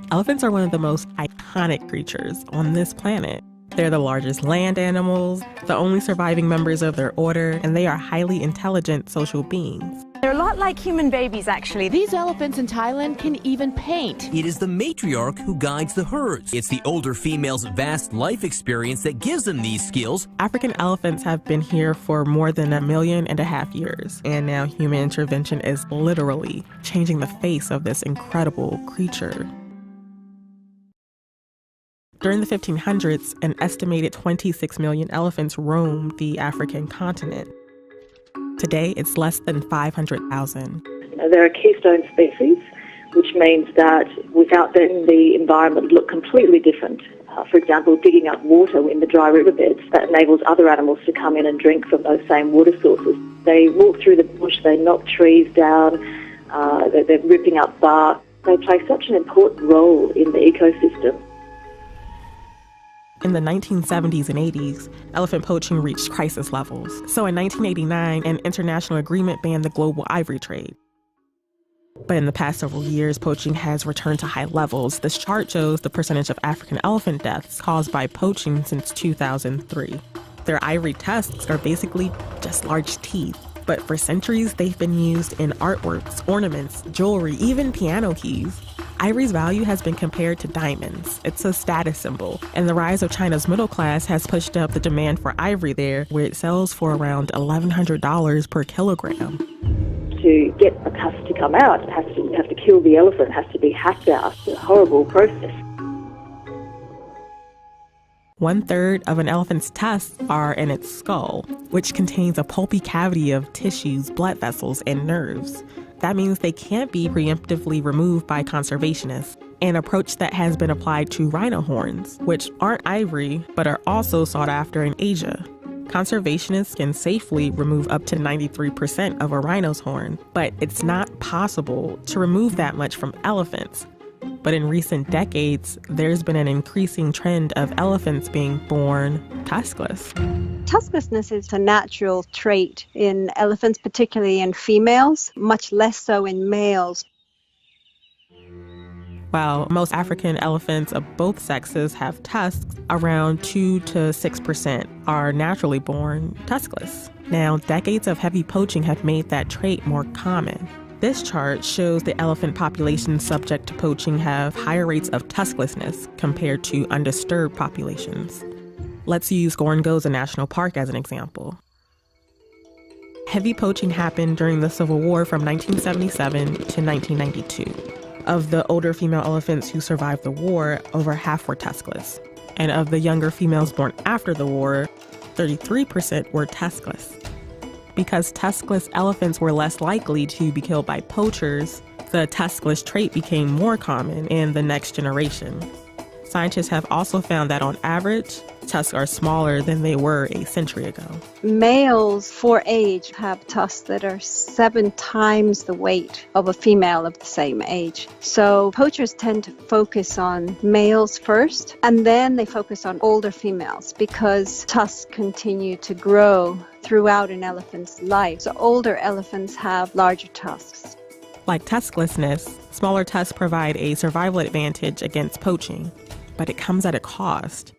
Elephants are one of the most iconic creatures on this planet. They're the largest land animals, the only surviving members of their order, and they are highly intelligent social beings. They're a lot like human babies, actually. These elephants in Thailand can even paint. It is the matriarch who guides the herds. It's the older female's vast life experience that gives them these skills. African elephants have been here for more than 1.5 million years, and now human intervention is literally changing the face of this incredible creature. During the 1500s, an estimated 26 million elephants roamed the African continent. Today, it's less than 500,000. They're a keystone species, which means that without them, the environment would look completely different. For example, digging up water in the dry riverbeds, that enables other animals to come in and drink from those same water sources. They walk through the bush, they knock trees down, they're ripping up bark. They play such an important role in the ecosystem. In the 1970s and 80s, elephant poaching reached crisis levels. So in 1989, an international agreement banned the global ivory trade. But in the past several years, poaching has returned to high levels. This chart shows the percentage of African elephant deaths caused by poaching since 2003. Their ivory tusks are basically just large teeth. But for centuries, they've been used in artworks, ornaments, jewelry, even piano keys. Ivory's value has been compared to diamonds. It's a status symbol. And the rise of China's middle class has pushed up the demand for ivory there, where it sells for around $1,100 per kilogram. To get a tusk to come out, you have to kill the elephant, it has to be hacked out. It's a horrible process. 1/3 of an elephant's tusks are in its skull, which contains a pulpy cavity of tissues, blood vessels, and nerves. That means they can't be preemptively removed by conservationists, an approach that has been applied to rhino horns, which aren't ivory, but are also sought after in Asia. Conservationists can safely remove up to 93% of a rhino's horn, but it's not possible to remove that much from elephants. But in recent decades, there's been an increasing trend of elephants being born tuskless. Tusklessness is a natural trait in elephants, particularly in females, much less so in males. While most African elephants of both sexes have tusks, around 2 to 6% are naturally born tuskless. Now, decades of heavy poaching have made that trait more common. This chart shows the elephant populations subject to poaching have higher rates of tusklessness compared to undisturbed populations. Let's use Gorongosa National Park as an example. Heavy poaching happened during the Civil War from 1977 to 1992. Of the older female elephants who survived the war, over half were tuskless. And of the younger females born after the war, 33% were tuskless. Because tuskless elephants were less likely to be killed by poachers, the tuskless trait became more common in the next generation. Scientists have also found that on average, tusks are smaller than they were a century ago. Males for age have tusks that are 7 times the weight of a female of the same age. So poachers tend to focus on males first, and then they focus on older females because tusks continue to grow throughout an elephant's life. So older elephants have larger tusks. Like tusklessness, smaller tusks provide a survival advantage against poaching, but it comes at a cost.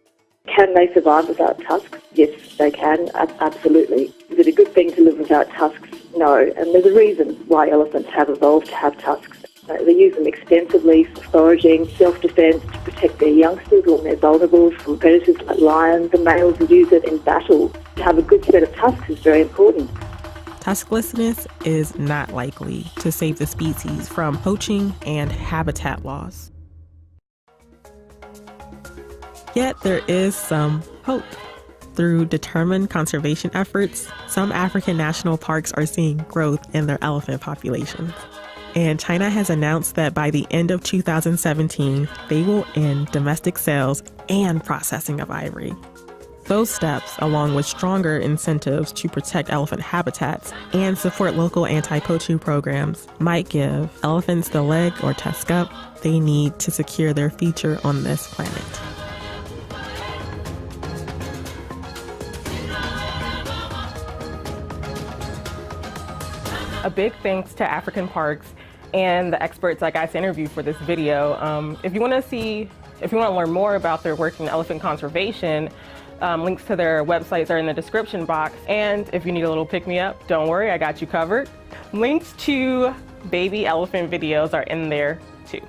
Can they survive without tusks? Yes, they can, absolutely. Is it a good thing to live without tusks? No, and there's a reason why elephants have evolved to have tusks. They use them extensively for foraging, self-defense, to protect their youngsters when they're vulnerable from predators like lions. The males use it in battle. To have a good set of tusks is very important. Tusklessness is not likely to save the species from poaching and habitat loss. Yet there is some hope. Through determined conservation efforts, some African national parks are seeing growth in their elephant populations. And China has announced that by the end of 2017, they will end domestic sales and processing of ivory. Those steps, along with stronger incentives to protect elephant habitats and support local anti-poaching programs, might give elephants the leg or tusk up they need to secure their future on this planet. A big thanks to African Parks and the experts I got to interview for this video. If you want to learn more about their work in elephant conservation, links to their websites are in the description box. And if you need a little pick-me-up, don't worry, I got you covered. Links to baby elephant videos are in there too.